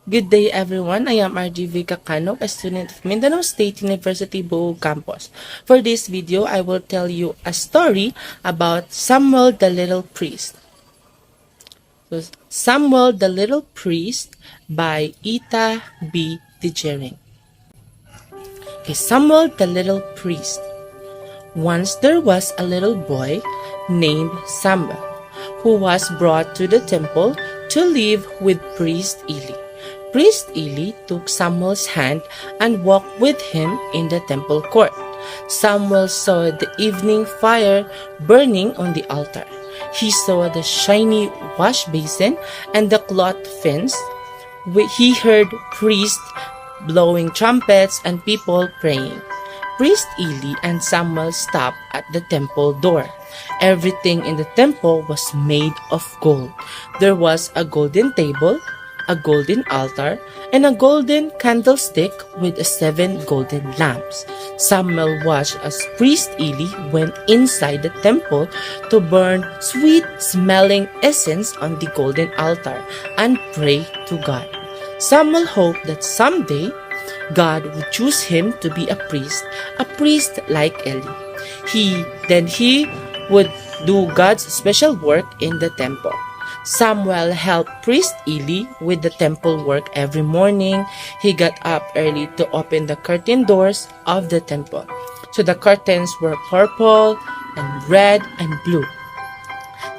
Good day everyone, I am RGV Kakanok, a student of Mindanao State University Bohol Campus. For this video, I will tell you a story about Samuel the Little Priest. So, Samuel the Little Priest by Etta B. Degering. Okay, Samuel the Little Priest. Once there was a little boy named Samuel who was brought to the temple to live with Priest Eli. Priest Eli took Samuel's hand and walked with him in the temple court. Samuel saw the evening fire burning on the altar. He saw the shiny wash basin and the cloth fence. He heard priests blowing trumpets and people praying. Priest Eli and Samuel stopped at the temple door. Everything in the temple was made of gold. There was a golden table, a golden altar, and a golden candlestick with 7 golden lamps. Samuel watched as Priest Eli went inside the temple to burn sweet-smelling incense on the golden altar and pray to God. Samuel hoped that someday God would choose him to be a priest like Eli. He would do God's special work in the temple. Samuel helped Priest Eli with the temple work every morning. He got up early to open the curtain doors of the temple. So the curtains were purple and red and blue.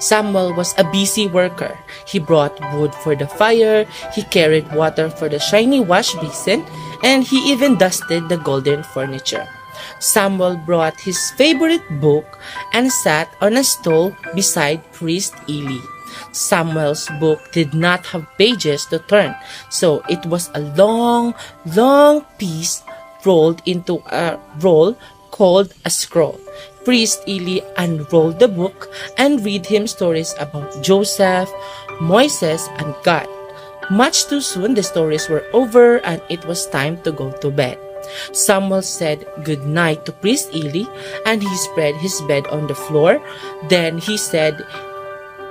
Samuel was a busy worker. He brought wood for the fire, he carried water for the shiny wash basin, and he even dusted the golden furniture. Samuel brought his favorite book and sat on a stool beside Priest Eli. Samuel's book did not have pages to turn, so it was a long piece rolled into a roll called a scroll. Priest Eli unrolled the book and read him stories about Joseph, Moses, and God. Much too soon, the stories were over and it was time to go to bed. Samuel said good night to Priest Eli and he spread his bed on the floor. Then he said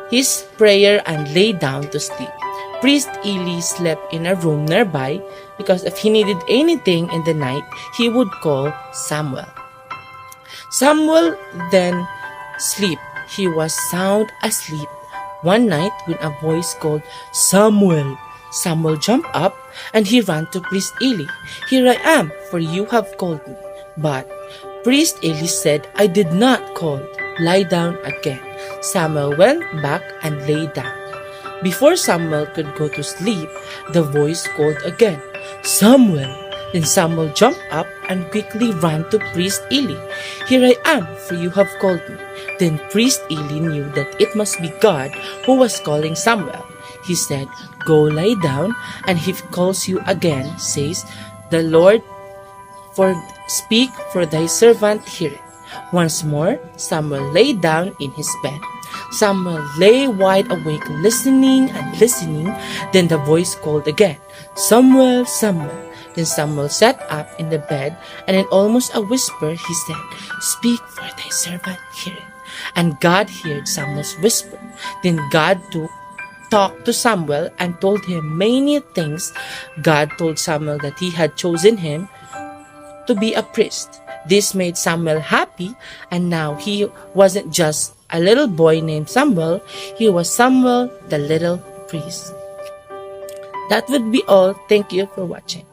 his prayer and lay down to sleep. Priest Eli slept in a room nearby because if he needed anything in the night, he would call Samuel. Samuel then slept. He was sound asleep. One night when a voice called, "Samuel!" Samuel jumped up and he ran to Priest Eli. "Here I am, for you have called me." But Priest Eli said, "I did not call. Lie down again." Samuel went back and lay down. Before Samuel could go to sleep, the voice called again, "Samuel!" Then Samuel jumped up and quickly ran to Priest Eli. "Here I am, for you have called me." Then Priest Eli knew that it must be God who was calling Samuel. He said, "Go lie down, and if he calls you again, says the Lord, speak, for thy servant heareth." Once more, Samuel lay down in his bed. Samuel lay wide awake, listening and listening. Then the voice called again, "Samuel, Samuel." Then Samuel sat up in the bed, and in almost a whisper he said, "Speak, for thy servant heareth." And God heard Samuel's whisper. Then God talked to Samuel and told him many things. God told Samuel that he had chosen him to be a priest. This made Samuel happy, and now he wasn't just a little boy named Samuel, he was Samuel the Little Priest. That would be all. Thank you for watching.